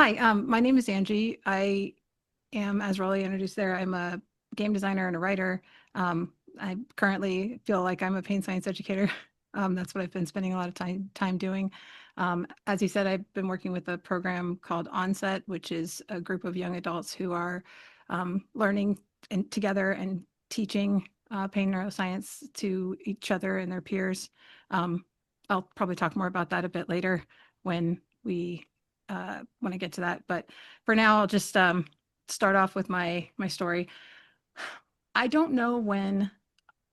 Hi, my name is Angie. I am, as Rolly introduced there, I'm a game designer and a writer. I currently feel like I'm a pain science educator. That's what I've been spending a lot of time doing. As you said, I've been working with a program called Onset, which is a group of young adults who are learning together and teaching pain neuroscience to each other and their peers. Um, I'll probably talk more about that a bit later when when I get to that. But for now, I'll just start off with my story. I don't know when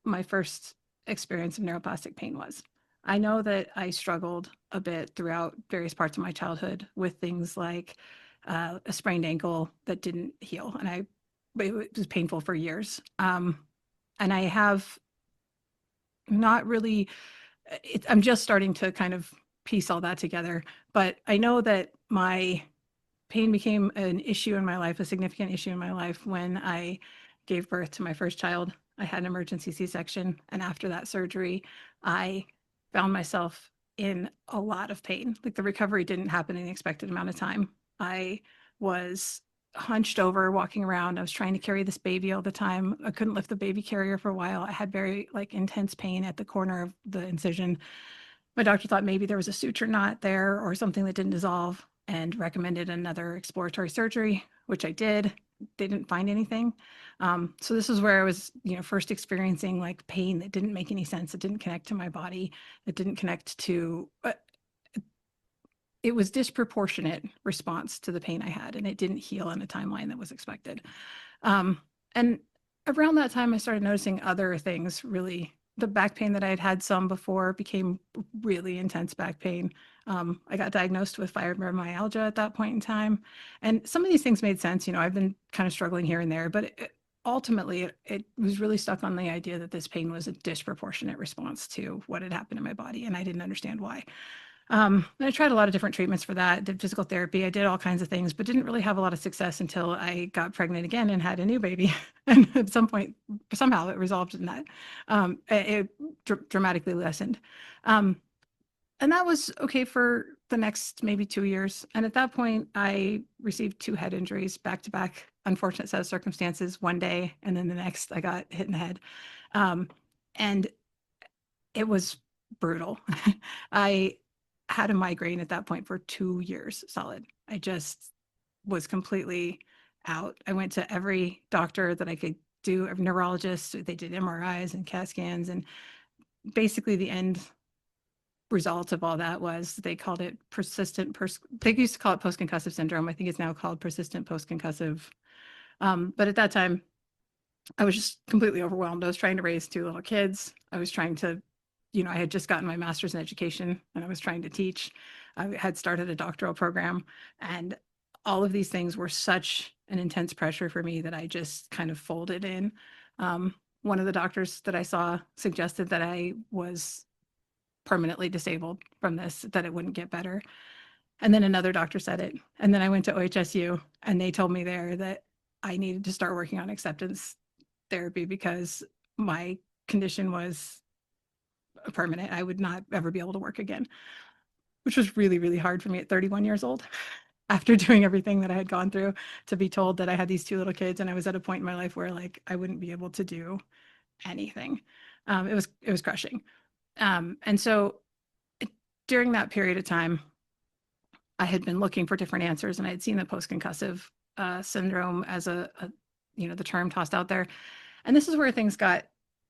my first experience of neuroplastic pain was. I know that I struggled a bit throughout various parts of my childhood with things like a sprained ankle that didn't heal, and it was painful for years. And I have not really. I'm just starting to kind of piece all that together, but I know that my pain became an issue in my life, a significant issue in my life when I gave birth to my first child. I had an emergency C-section, and after that surgery, I found myself in a lot of pain. Like the recovery didn't happen in the expected amount of time. I was hunched over walking around. I was trying to carry this baby all the time. I couldn't lift the baby carrier for a while. I had very like intense pain at the corner of the incision. My doctor thought maybe there was a suture knot there or something that didn't dissolve and recommended another exploratory surgery, which I did. They didn't find anything. So this is where I was, first experiencing like pain that didn't make any sense. It didn't connect to my body. It didn't connect to, it was disproportionate response to the pain I had, and it didn't heal in a timeline that was expected. And around that time, I started noticing other things really. The back pain that I had had some before became really intense back pain. I got diagnosed with fibromyalgia at that point in time. And some of these things made sense. I've been kind of struggling here and there, but ultimately, it was really stuck on the idea that this pain was a disproportionate response to what had happened in my body, and I didn't understand why. And I tried a lot of different treatments for that, did physical therapy. I did all kinds of things, but didn't really have a lot of success until I got pregnant again and had a new baby. And at some point, somehow it resolved in that. It dramatically lessened. Um, and that was okay for the next maybe 2 years. And at that point, I received two head injuries back to back, unfortunate set of circumstances, one day, and then the next I got hit in the head. Um, and it was brutal. I had a migraine at that point for 2 years solid. I just was completely out. I went to every doctor that I could do, every neurologist. They did MRIs and CAT scans. And basically, the end result of all that was they called it they used to call it post-concussive syndrome. I think it's now called persistent post-concussive. But at that time, I was just completely overwhelmed. I was trying to raise two little kids. I was trying to, I had just gotten my master's in education and I was trying to teach. I had started a doctoral program, and all of these things were such an intense pressure for me that I just kind of folded in. One of the doctors that I saw suggested that I was permanently disabled from this, that it wouldn't get better. And then another doctor said it. And then I went to OHSU and they told me there that I needed to start working on acceptance therapy because my condition was permanent. I would not ever be able to work again, which was really, really hard for me at 31 years old. After doing everything that I had gone through, to be told that I had these two little kids and I was at a point in my life where like I wouldn't be able to do anything. It was crushing. And so during that period of time, I had been looking for different answers, and I had seen the post-concussive syndrome as the term tossed out there. And this is where things got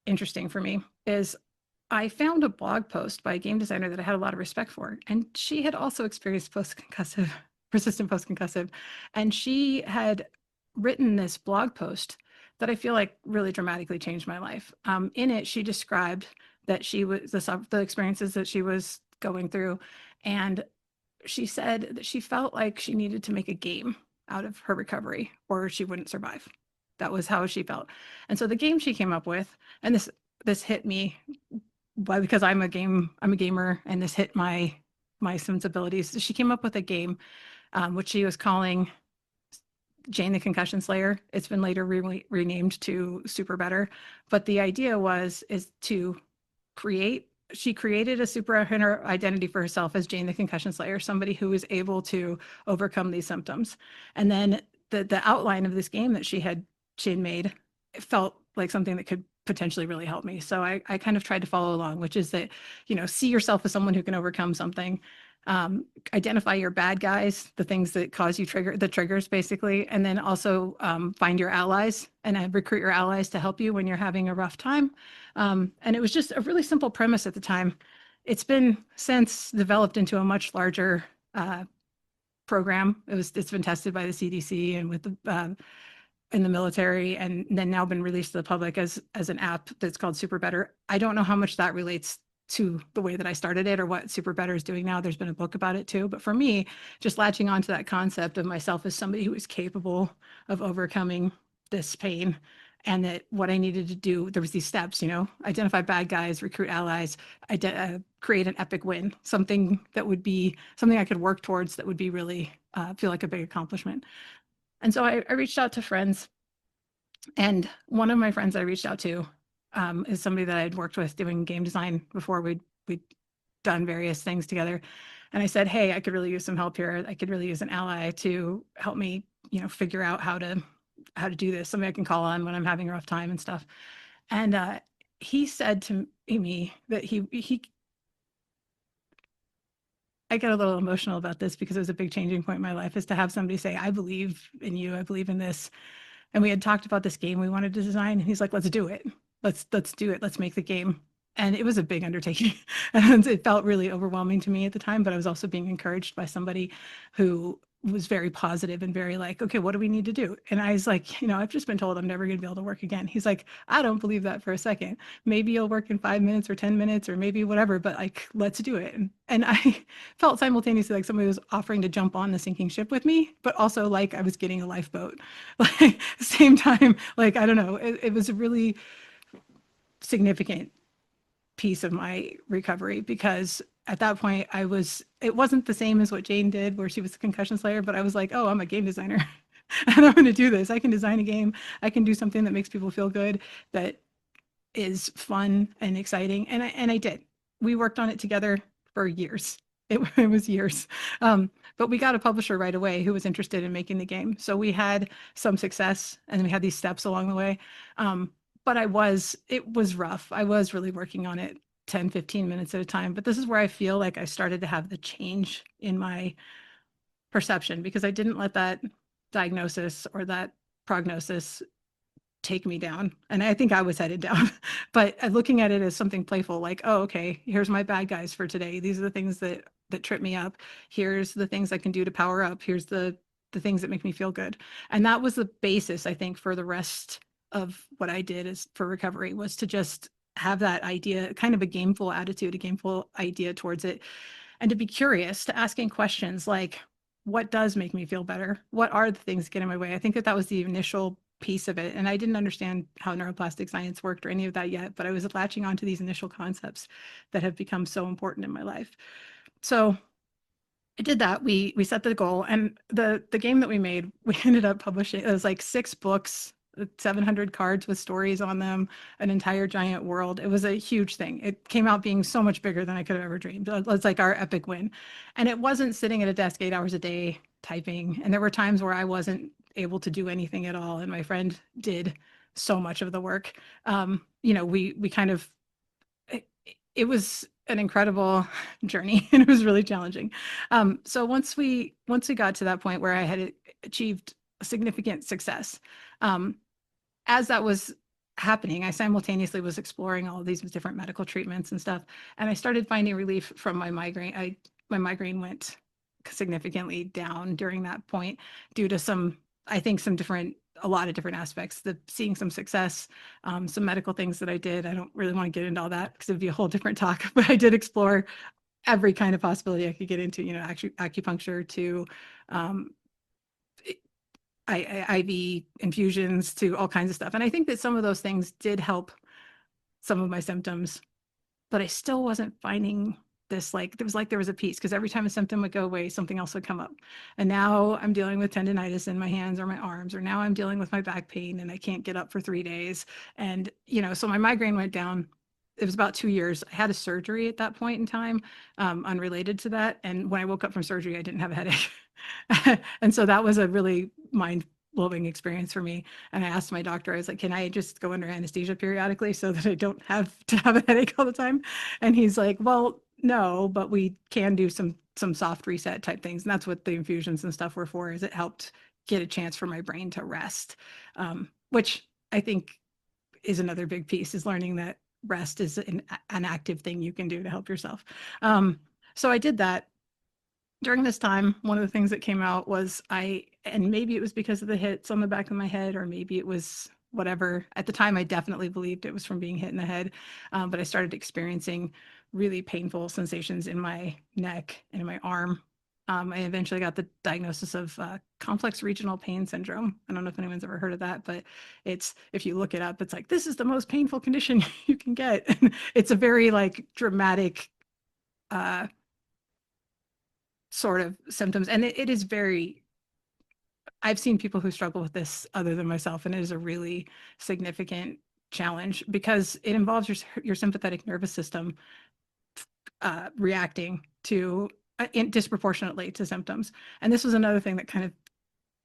interesting for me. Is I found a blog post by a game designer that I had a lot of respect for, and she had also experienced post-concussive, persistent post-concussive, and she had written this blog post that I feel like really dramatically changed my life. In it, she described that she was the experiences that she was going through, and she said that she felt like she needed to make a game out of her recovery or she wouldn't survive. That was how she felt. And so the game she came up with, and this hit me because I'm a gamer, and this hit my sensibilities. She came up with a game, which she was calling Jane the Concussion Slayer. It's been later renamed to Super Better. But the idea is to create she created a superhero identity for herself as Jane the Concussion Slayer, somebody who was able to overcome these symptoms. And then the outline of this game that she had made, it felt like something that could potentially really help me. So I kind of tried to follow along, which is that, see yourself as someone who can overcome something. Identify your bad guys, the things that cause you the triggers basically, and then also find your allies and recruit your allies to help you when you're having a rough time. And it was just a really simple premise at the time. It's been since developed into a much larger program. It's been tested by the CDC and with the in the military, and then now been released to the public as an app that's called Super Better. I don't know how much that relates to the way that I started it or what Super Better is doing now. There's been a book about it too. But for me, just latching onto that concept of myself as somebody who is capable of overcoming this pain, and that what I needed to do, there was these steps, identify bad guys, recruit allies, create an epic win, something that would be something I could work towards that would be really feel like a big accomplishment. And so I reached out to friends, and one of my friends I reached out to is somebody that I'd worked with doing game design before. We'd done various things together. And I said, hey, I could really use some help here. I could really use an ally to help me, figure out how to do this, somebody I can call on when I'm having a rough time and stuff. And he said to me that I get a little emotional about this because it was a big changing point in my life, is to have somebody say, I believe in you, I believe in this. And we had talked about this game we wanted to design. And he's like, let's do it. Let's do it. Let's make the game. And it was a big undertaking. And it felt really overwhelming to me at the time, but I was also being encouraged by somebody who was very positive and very like, okay, what do we need to do? And I was like, I've just been told I'm never going to be able to work again. He's like, I don't believe that for a second. Maybe you'll work in 5 minutes or 10 minutes or maybe whatever, but like, let's do it. And I felt simultaneously like somebody was offering to jump on the sinking ship with me, but also like I was getting a lifeboat. Like, same time, like, I don't know, it was a really significant piece of my recovery, because at that point it wasn't the same as what Jane did where she was a concussion slayer, but I was like, oh, I'm a game designer and I'm going to do this. I can design a game. I can do something that makes people feel good, that is fun and exciting. And I did. We worked on it together for years. It was years. But we got a publisher right away who was interested in making the game. So we had some success and we had these steps along the way. But it was rough. I was really working on it 10, 15 minutes at a time. But this is where I feel like I started to have the change in my perception, because I didn't let that diagnosis or that prognosis take me down. And I think I was headed down, but looking at it as something playful, like, oh, okay, here's my bad guys for today. These are the things that trip me up. Here's the things I can do to power up. Here's the things that make me feel good. And that was the basis, I think, for the rest of what I did is for recovery, was to just have that idea, kind of a gameful attitude, a gameful idea towards it, and to be curious, to asking questions like, what does make me feel better? What are the things that get in my way? I think that was the initial piece of it. And I didn't understand how neuroplastic science worked or any of that yet, but I was latching onto these initial concepts that have become so important in my life. So I did that. We set the goal, and the game that we made, we ended up publishing. It was like 6 books, 700 cards with stories on them, an entire giant world. It was a huge thing. It came out being so much bigger than I could have ever dreamed. It was like our epic win. And it wasn't sitting at a desk 8 hours a day typing. And there were times where I wasn't able to do anything at all. And my friend did so much of the work. We kind of, it was an incredible journey, and it was really challenging. So once we got to that point where I had achieved significant success, as that was happening, I simultaneously was exploring all of these different medical treatments and stuff, and I started finding relief from my migraine. My migraine went significantly down during that point due to a lot of different aspects, seeing some success, some medical things that I did. I don't really want to get into all that because it'd be a whole different talk, but I did explore every kind of possibility I could get into, actually acupuncture to IV infusions to all kinds of stuff. And I think that some of those things did help some of my symptoms, but I still wasn't finding this, like, there was a piece, because every time a symptom would go away, something else would come up. And now I'm dealing with tendonitis in my hands or my arms, or now I'm dealing with my back pain and I can't get up for 3 days. And, so my migraine went down it was about 2 years. I had a surgery at that point in time, unrelated to that. And when I woke up from surgery, I didn't have a headache. And so that was a really mind blowing experience for me. And I asked my doctor, I was like, can I just go under anesthesia periodically so that I don't have to have a headache all the time? And he's like, well, no, but we can do some soft reset type things. And that's what the infusions and stuff were for, is it helped get a chance for my brain to rest, which I think is another big piece, is learning that rest is an active thing you can do to help yourself. So I did that. During this time, one of the things that came out was and maybe it was because of the hits on the back of my head, or maybe it was whatever. At the time, I definitely believed it was from being hit in the head, but I started experiencing really painful sensations in my neck and in my arm. I eventually got the diagnosis of complex regional pain syndrome. I don't know if anyone's ever heard of that, but if you look it up, it's like, this is the most painful condition you can get. It's a very like dramatic uh, sort of symptoms. And it is very, I've seen people who struggle with this other than myself, and it is a really significant challenge because it involves your sympathetic nervous system reacting to disproportionately to symptoms. And this was another thing that kind of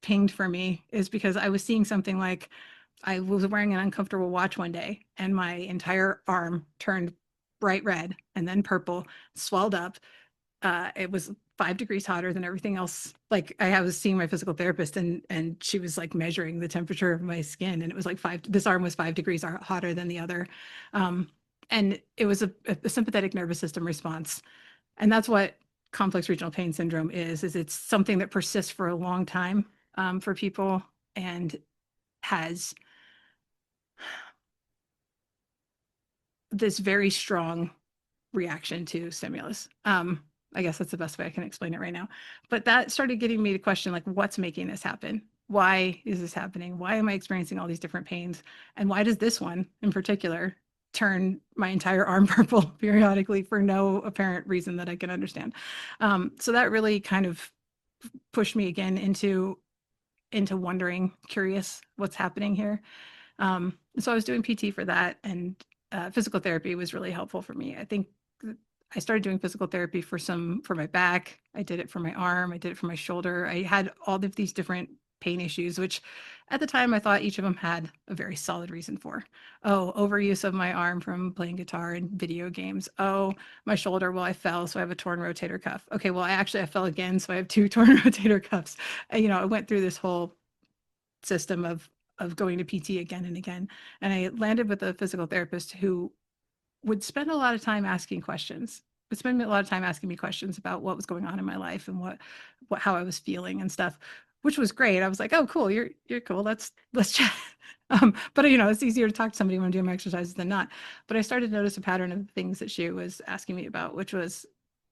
pinged for me, is because I was seeing something like, I was wearing an uncomfortable watch one day and my entire arm turned bright red and then purple, swelled up. It was 5 degrees hotter than everything else. Like, I was seeing my physical therapist, and she was like measuring the temperature of my skin, and it was like this arm was 5 degrees hotter than the other. Um, and it was a sympathetic nervous system response. And that's what complex regional pain syndrome is it's something that persists for a long time, for people, and has this very strong reaction to stimulus. I guess that's the best way I can explain it right now. But that started getting me to question, like, what's making this happen? Why is this happening? Why am I experiencing all these different pains? And why does this one in particular turn my entire arm purple periodically for no apparent reason that I can understand? So that really kind of pushed me again into wondering, curious, what's happening here. So I was doing PT for that, and physical therapy was really helpful for me. I think I started doing physical therapy for my back. I did it for my arm. I did it for my shoulder. I had all of these different pain issues, which at the time I thought each of them had a very solid reason for. Oh, overuse of my arm from playing guitar and video games. Oh, my shoulder, well, I fell, so I have a torn rotator cuff. Okay, well, I fell again, so I have two torn rotator cuffs. I went through this whole system of going to PT again and again. And I landed with a physical therapist who would spend a lot of time asking questions, would spend a lot of time asking me questions about what was going on in my life and how I was feeling and stuff, which was great. I was like, oh, cool, you're cool. Let's chat. But it's easier to talk to somebody when I'm doing my exercises than not. But I started to notice a pattern of things that she was asking me about, which was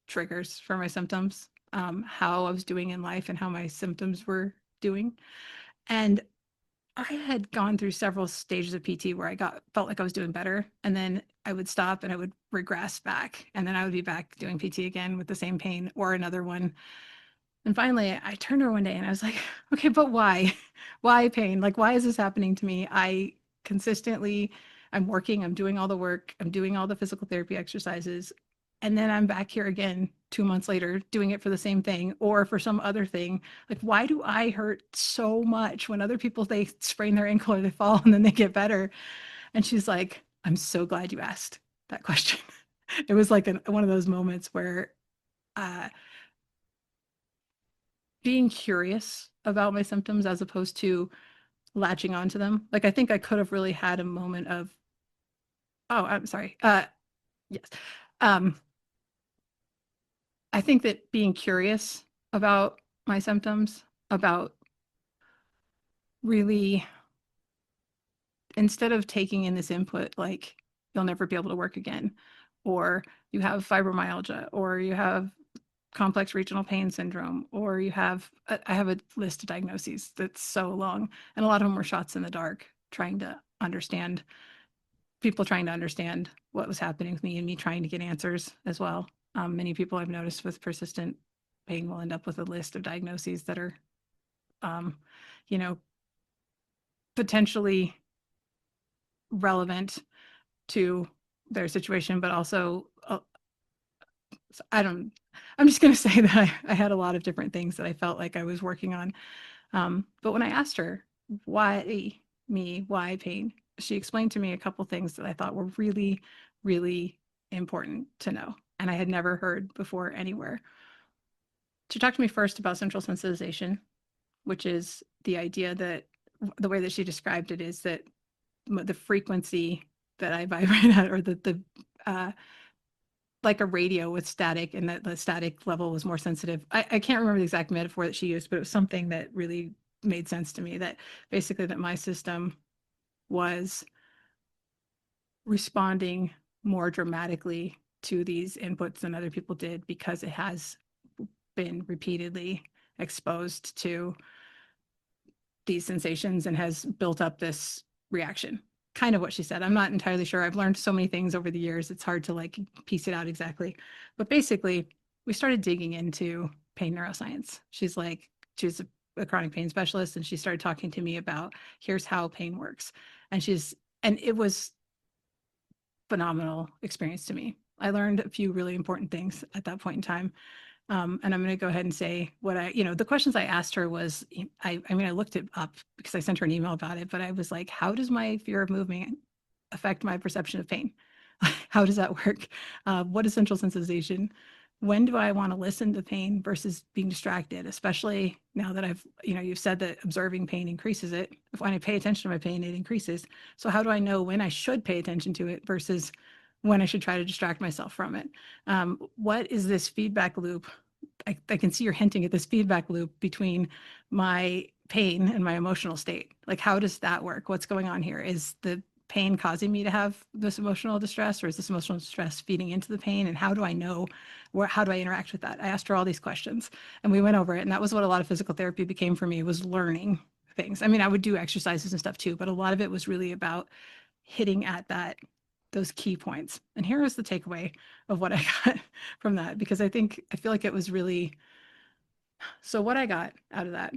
triggers for my symptoms, how I was doing in life and how my symptoms were doing. And I had gone through several stages of PT where felt like I was doing better, and then I would stop and I would regress back, and then I would be back doing PT again with the same pain or another one. And finally, I turned to her one day and I was like, okay, but why? Why pain? Like, why is this happening to me? Consistently, I'm working, I'm doing all the work, I'm doing all the physical therapy exercises. And then I'm back here again 2 months later doing it for the same thing or for some other thing. Like, why do I hurt so much when other people, they sprain their ankle or they fall and then they get better? And she's like, I'm so glad you asked that question. It was like one of those moments where uh, being curious about my symptoms as opposed to latching onto them. Like, I think I could have really had a moment of, oh, I'm sorry. Yes. Um, I think that being curious about my symptoms, about really, instead of taking in this input, like, you'll never be able to work again, or you have fibromyalgia, or you have complex regional pain syndrome, or I have a list of diagnoses that's so long, and a lot of them were shots in the dark, people trying to understand what was happening with me and me trying to get answers as well. Many people I've noticed with persistent pain will end up with a list of diagnoses that are, um, you know, potentially relevant to their situation, but also I'm just going to say that I had a lot of different things that I felt like I was working on. But when I asked her, why me, why pain, she explained to me a couple things that I thought were really, really important to know. And I had never heard before anywhere. She talked to me first about central sensitization, which is the idea that the way that she described it is that the frequency that I vibrate at, or uh, like a radio with static, and that the static level was more sensitive. I can't remember the exact metaphor that she used, but it was something that really made sense to me, that basically that my system was responding more dramatically to these inputs than other people did because it has been repeatedly exposed to these sensations and has built up this reaction. Kind of what she said. I'm not entirely sure. I've learned so many things over the years. It's hard to like piece it out exactly. But basically, we started digging into pain neuroscience. She's a chronic pain specialist, and she started talking to me about here's how pain works. And it was phenomenal experience to me. I learned a few really important things at that point in time. And I'm going to go ahead and say the questions I asked her was, I mean, I looked it up because I sent her an email about it, but I was like, how does my fear of moving affect my perception of pain? How does that work? What is central sensitization? When do I want to listen to pain versus being distracted? Especially now that you've said that observing pain increases it. If when I pay attention to my pain, it increases. So how do I know when I should pay attention to it versus when I should try to distract myself from it? What is this feedback loop? I can see you're hinting at this feedback loop between my pain and my emotional state. Like, how does that work? What's going on here? Is the pain causing me to have this emotional distress, or is this emotional distress feeding into the pain? And how do I know how do I interact with that? I asked her all these questions, and we went over it. And that was what a lot of physical therapy became for me, was learning things. I mean, I would do exercises and stuff too, but a lot of it was really about hitting at those key points. And here is the takeaway of what I got from that, because I feel like it was really, so what I got out of that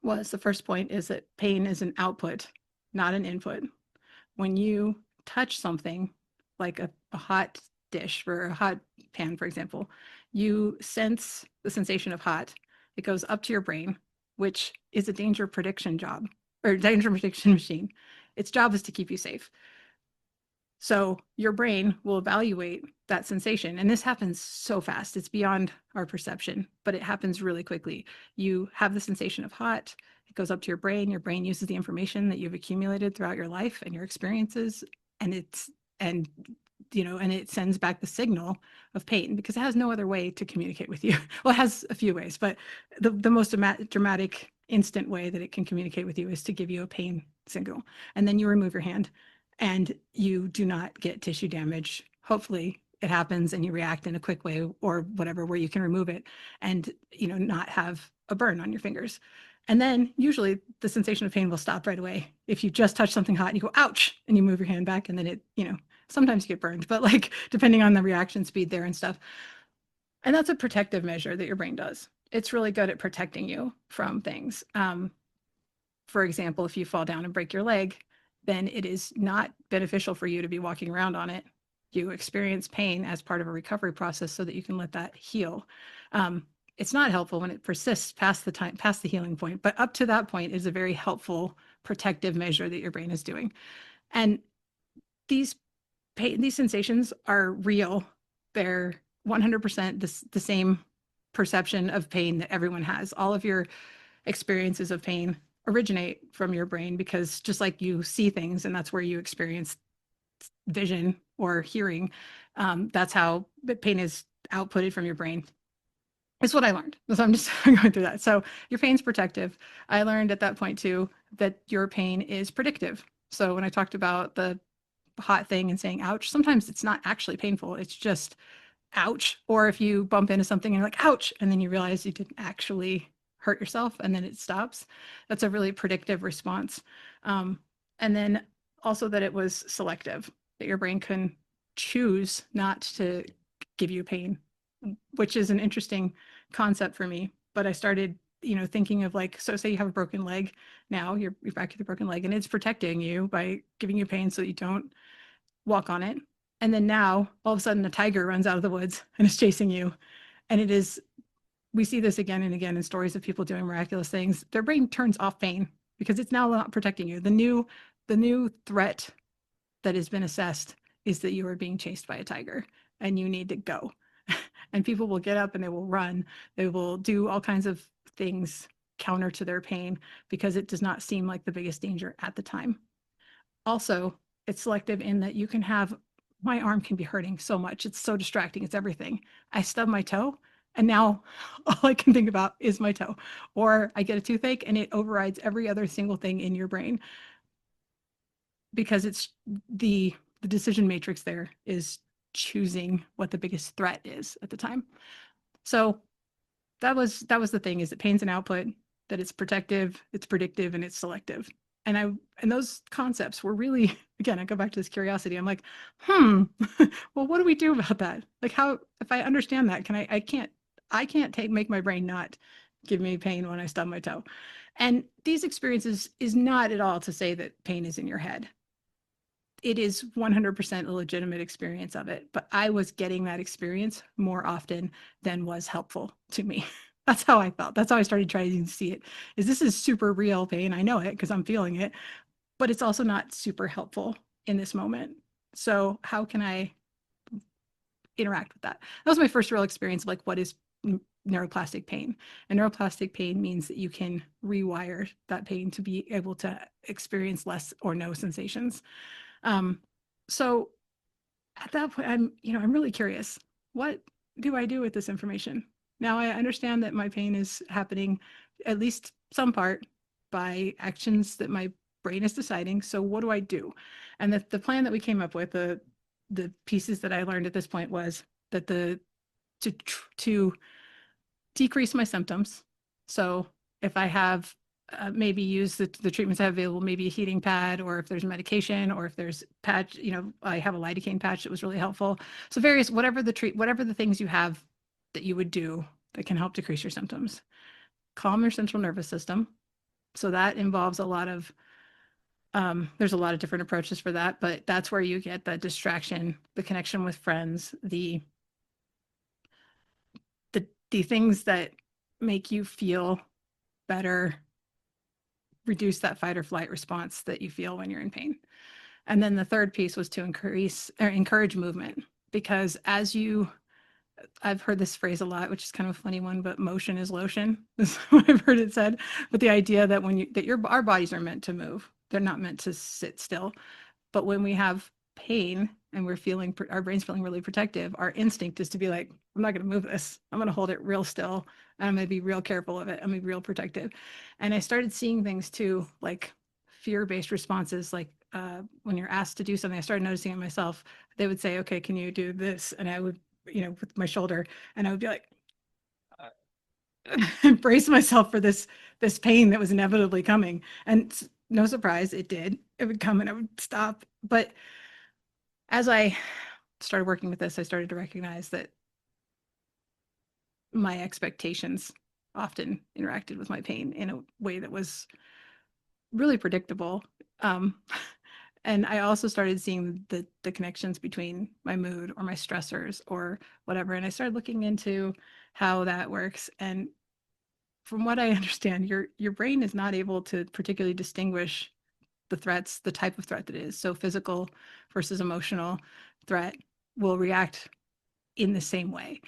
was, the first point is that pain is an output, not an input. When you touch something like a hot dish or a hot pan, for example, you sense the sensation of hot. It goes up to your brain, which is a danger prediction job, or danger prediction machine. Its job is to keep you safe. So your brain will evaluate that sensation. And this happens so fast. It's beyond our perception, but it happens really quickly. You have the sensation of hot. It goes up to your brain. Your brain uses the information that you've accumulated throughout your life and your experiences. And and it sends back the signal of pain, because it has no other way to communicate with you. Well, it has a few ways, but the most dramatic instant way that it can communicate with you is to give you a pain signal. And then you remove your hand, and you do not get tissue damage. Hopefully it happens and you react in a quick way, or whatever, where you can remove it and not have a burn on your fingers. And then usually the sensation of pain will stop right away. If you just touch something hot and you go, ouch, and you move your hand back, and then sometimes you get burned, but like depending on the reaction speed there and stuff. And that's a protective measure that your brain does. It's really good at protecting you from things. For example, if you fall down and break your leg, then it is not beneficial for you to be walking around on it. You experience pain as part of a recovery process so that you can let that heal. It's not helpful when it persists past the healing point, but up to that point is a very helpful protective measure that your brain is doing. And these sensations are real. They're 100% the same perception of pain that everyone has. All of your experiences of pain originate from your brain, because just like you see things and that's where you experience vision or hearing, that's how pain is outputted from your brain. It's what I learned. So I'm just going through that. So your pain's protective. I learned at that point too that your pain is predictive. So when I talked about the hot thing and saying ouch, sometimes it's not actually painful. It's just ouch. Or if you bump into something and you're like, ouch, and then you realize you didn't actually hurt yourself and then it stops. That's a really predictive response. And then also that it was selective, that your brain can choose not to give you pain, which is an interesting concept for me. But I started, thinking of like, so say you have a broken leg now, you're back to the broken leg, and it's protecting you by giving you pain so that you don't walk on it. And then now all of a sudden a tiger runs out of the woods and is chasing you. And it is, we see this again and again in stories of people doing miraculous things. Their brain turns off pain because it's now not protecting you. The new threat that has been assessed is that you are being chased by a tiger and you need to go. And people will get up and they will run. They will do all kinds of things counter to their pain because it does not seem like the biggest danger at the time. Also, it's selective in that you can have, my arm can be hurting so much. It's so distracting. It's everything. I stub my toe and now all I can think about is my toe. Or I get a toothache and it overrides every other single thing in your brain because it's the decision matrix there is choosing what the biggest threat is at the time. So that was the thing, is that pain's an output, that it's protective, it's predictive, and it's selective. And those concepts were really, again, I go back to this curiosity. I'm like, well, what do we do about that? Like, how, if I understand that, can I can't make my brain not give me pain when I stub my toe. And these experiences is not at all to say that pain is in your head. It is 100% a legitimate experience of it, but I was getting that experience more often than was helpful to me. That's how I felt. That's how I started trying to see it. Is this is super real pain? I know it because I'm feeling it, but it's also not super helpful in this moment. So how can I interact with that? That was my first real experience of like, what is neuroplastic pain? And neuroplastic pain means that you can rewire that pain to be able to experience less or no sensations. So at that point, I'm really curious. What do I do with this information? Now I understand that my pain is happening, at least some part, by actions that my brain is deciding. So what do I do? And the plan that we came up with, the pieces that I learned at this point was that to decrease my symptoms. So if I have maybe use the treatments I have available, maybe a heating pad, or if there's medication, or if there's patch, I have a lidocaine patch that was really helpful. So various, whatever the things you have that you would do that can help decrease your symptoms. Calm your central nervous system. So that involves a lot of, there's a lot of different approaches for that, but that's where you get the distraction, the connection with friends, the things that make you feel better, reduce that fight or flight response that you feel when you're in pain. And then the third piece was to increase or encourage movement, because I've heard this phrase a lot, which is kind of a funny one, but motion is lotion. This is what I've heard it said. But the idea that our bodies are meant to move, they're not meant to sit still. But when we have pain and our brain's feeling really protective, our instinct is to be like, I'm not going to move this. I'm going to hold it real still. And I'm going to be real careful of it. I'm going to be real protective. And I started seeing things too, like fear-based responses. Like when you're asked to do something, I started noticing it myself. They would say, okay, can you do this? And I would, with my shoulder, and I would be like, brace myself for this pain that was inevitably coming. And no surprise, it did. It would come and it would stop. But as I started working with this, I started to recognize that my expectations often interacted with my pain in a way that was really predictable. Um, and I also started seeing the connections between my mood or my stressors or whatever. And I started looking into how that works. And from what I understand, your brain is not able to particularly distinguish the threats, the type of threat that is. So physical versus emotional threat will react in the same way.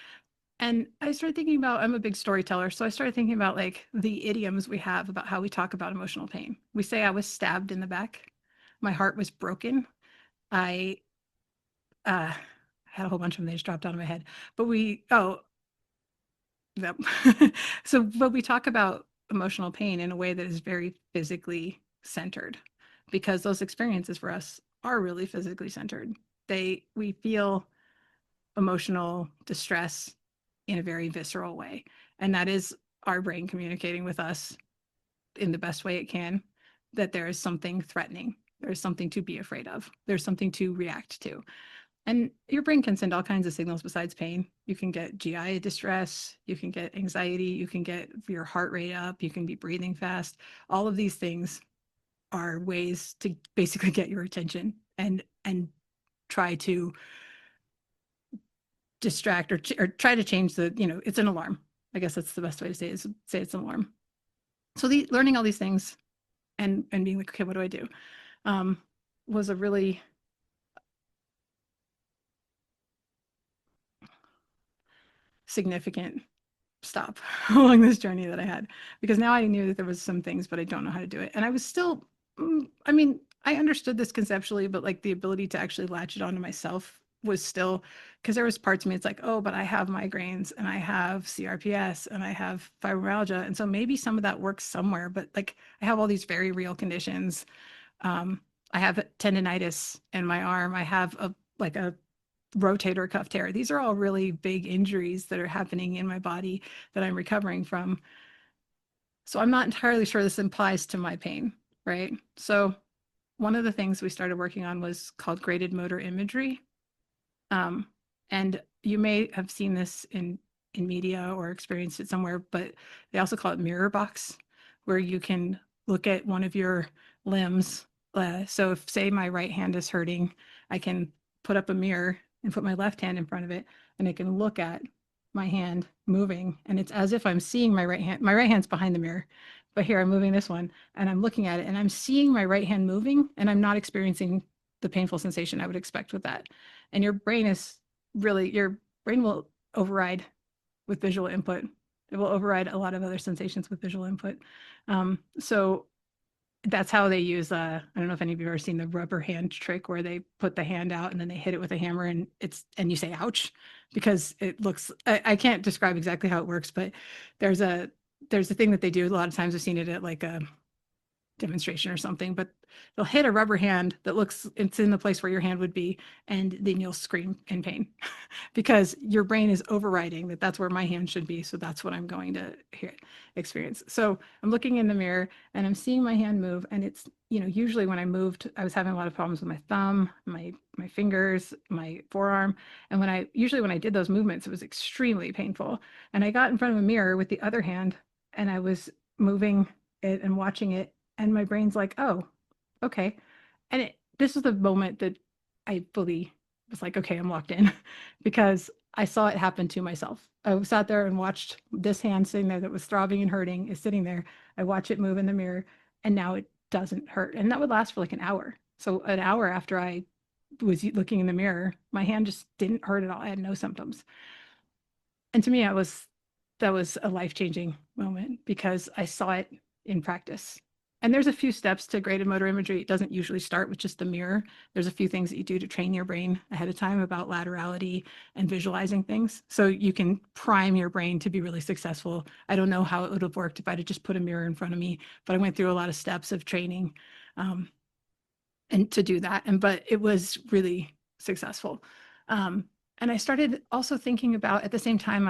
And I started thinking about, I'm a big storyteller, so I started thinking about like the idioms we have about how we talk about emotional pain. We say I was stabbed in the back. My heart was broken. I had a whole bunch of them, they just dropped out of my head. But yep. So, but we talk about emotional pain in a way that is very physically centered, because those experiences for us are really physically centered. We feel emotional distress in a very visceral way. And that is our brain communicating with us in the best way it can, that there is something threatening. There's something to be afraid of. There's something to react to. And your brain can send all kinds of signals besides pain. You can get GI distress, you can get anxiety, you can get your heart rate up, you can be breathing fast. All of these things are ways to basically get your attention and try to distract or try to change the, it's an alarm. I guess that's the best way to say it, is say it's an alarm. So learning all these things and being like, okay, what do I do? Was a really significant stop along this journey that I had, because now I knew that there was some things, but I don't know how to do it. And I was still, I mean, I understood this conceptually, but like the ability to actually latch it onto myself was still, because there was parts of me, it's like, oh, but I have migraines and I have CRPS and I have fibromyalgia. And so maybe some of that works somewhere, but like I have all these very real conditions. I have tendonitis in my arm. I have a rotator cuff tear. These are all really big injuries that are happening in my body that I'm recovering from. So I'm not entirely sure this applies to my pain, right? So one of the things we started working on was called graded motor imagery. Um, and you may have seen this in media or experienced it somewhere, but they also call it mirror box, where you can look at one of your limbs. So if, say, my right hand is hurting, I can put up a mirror and put my left hand in front of it, and I can look at my hand moving, and it's as if I'm seeing my right hand. My right hand's behind the mirror, but here I'm moving this one, and I'm looking at it, and I'm seeing my right hand moving, and I'm not experiencing the painful sensation I would expect with that. And your brain will override with visual input. It will override a lot of other sensations with visual input. So that's how they use, I don't know if any of you have ever seen the rubber hand trick, where they put the hand out and then they hit it with a hammer, and you say ouch, because it looks, I can't describe exactly how it works, but there's a thing that they do a lot of times. I've seen it at like a demonstration or something, but they'll hit a rubber hand that looks, it's in the place where your hand would be, and then you'll scream in pain because your brain is overriding that that's where my hand should be. So that's what I'm going to experience. So I'm looking in the mirror and I'm seeing my hand move. And it's, usually when I moved, I was having a lot of problems with my thumb, my fingers, my forearm. And usually when I did those movements, it was extremely painful. And I got in front of a mirror with the other hand and I was moving it and watching it. And my brain's like, oh, okay. And this is the moment that I fully was like, okay, I'm locked in because I saw it happen to myself. I sat there and watched this hand sitting there that was throbbing and hurting is sitting there. I watch it move in the mirror and now it doesn't hurt. And that would last for like an hour. So an hour after I was looking in the mirror, my hand just didn't hurt at all. I had no symptoms. And to me, that was a life-changing moment because I saw it in practice. And there's a few steps to graded motor imagery. It doesn't usually start with just the mirror. There's a few things that you do to train your brain ahead of time about laterality and visualizing things. So you can prime your brain to be really successful. I don't know how it would have worked if I'd have just put a mirror in front of me, but I went through a lot of steps of training and to do that. But it was really successful. And I started also thinking about, at the same time,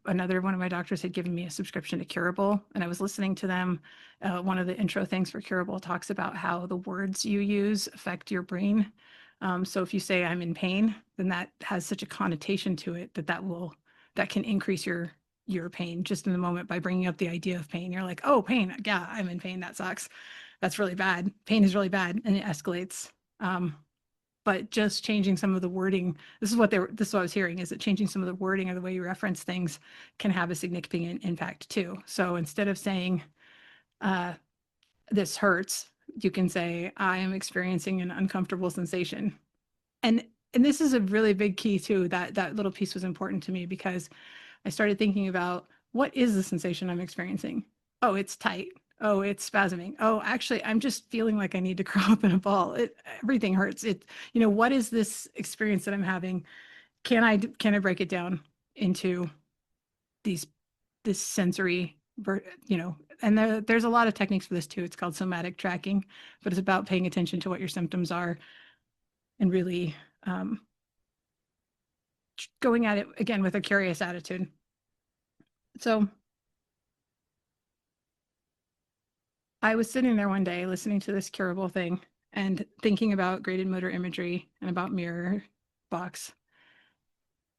another one of my doctors had given me a subscription to Curable, and I was listening to them. One of the intro things for Curable talks about how the words you use affect your brain. So if you say I'm in pain, then that has such a connotation to it that can increase your pain just in the moment by bringing up the idea of pain. You're like, oh, pain. Yeah, I'm in pain. That sucks. That's really bad. Pain is really bad, and it escalates. But just changing some of the wording, this is what I was hearing, is that changing some of the wording or the way you reference things can have a significant impact too. So instead of saying this hurts, you can say I am experiencing an uncomfortable sensation. And this is a really big key too. That little piece was important to me because I started thinking about, what is the sensation I'm experiencing? Oh, it's tight. Oh, it's spasming. Oh, actually, I'm just feeling like I need to curl up in a ball. Everything hurts. What is this experience that I'm having? Can I break it down into these this sensory, and there's a lot of techniques for this too. It's called somatic tracking, but it's about paying attention to what your symptoms are and really going at it again with a curious attitude. So I was sitting there one day listening to this curable thing and thinking about graded motor imagery and about mirror box.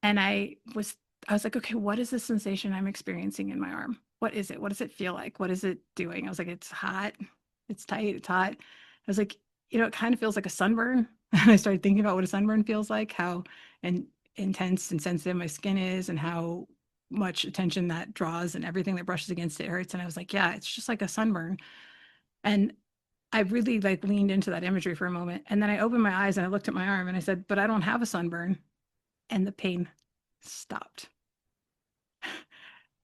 And I was like, okay, what is the sensation I'm experiencing in my arm? What is it? What does it feel like? What is it doing? I was like, it's hot, it's tight, it's hot. I was like, it kind of feels like a sunburn. And I started thinking about what a sunburn feels like, and intense and sensitive my skin is and how much attention that draws and everything that brushes against it hurts. And I was like, yeah, it's just like a sunburn. And I really like leaned into that imagery for a moment. And then I opened my eyes and I looked at my arm and I said, but I don't have a sunburn. And the pain stopped.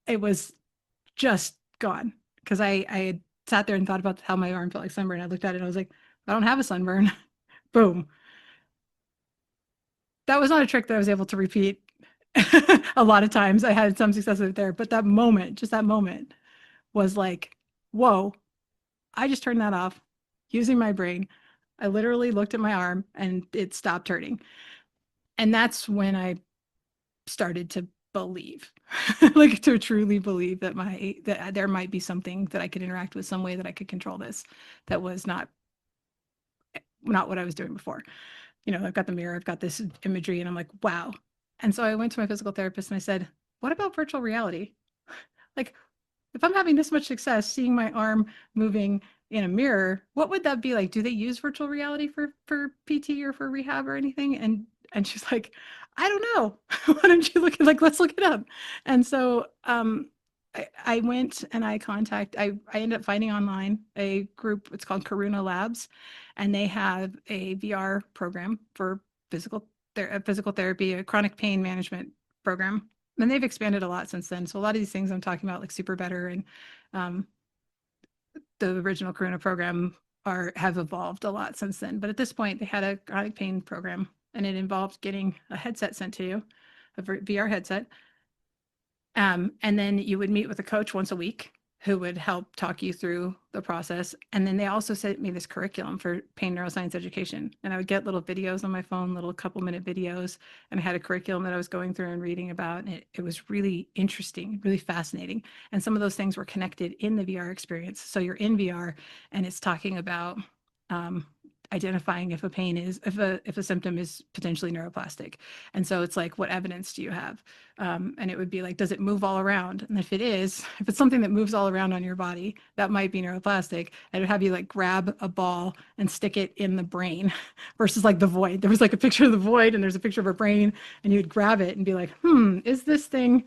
It was just gone because I had sat there and thought about how my arm felt like sunburn. I looked at it and I was like, I don't have a sunburn. Boom. That was not a trick that I was able to repeat a lot of times. I had some success with it there, but that moment, just that moment, was like, whoa, I just turned that off using my brain. I literally looked at my arm and it stopped hurting. And that's when I started to believe, like to truly believe that that there might be something that I could interact with, some way that I could control this that was not what I was doing before. I've got the mirror, I've got this imagery, and I'm like, wow. And so I went to my physical therapist and I said, what about virtual reality? Like, if I'm having this much success seeing my arm moving in a mirror, what would that be like? Do they use virtual reality for PT or for rehab or anything? And she's like, I don't know. Why don't you look at, like, let's look it up. And so I went and I ended up finding online a group, it's called Karuna Labs, and they have a VR program for physical therapy, a chronic pain management program. And they've expanded a lot since then. So a lot of these things I'm talking about, like Super Better and um, the original Karuna program, have evolved a lot since then. But at this point, they had a chronic pain program, and it involved getting a headset sent to you, a VR headset, and then you would meet with a coach once a week who would help talk you through the process. And then they also sent me this curriculum for pain neuroscience education. And I would get little videos on my phone, little couple-minute videos. And I had a curriculum that I was going through and reading about. And it was really interesting, really fascinating. And some of those things were connected in the VR experience. So you're in VR and it's talking about um, identifying if a symptom is potentially neuroplastic. And so it's like, what evidence do you have? And it would be like, does it move all around? And if it's something that moves all around on your body, that might be neuroplastic. And it would have you like grab a ball and stick it in the brain versus like the void. There was like a picture of the void and there's a picture of a brain, and you'd grab it and be like, is this thing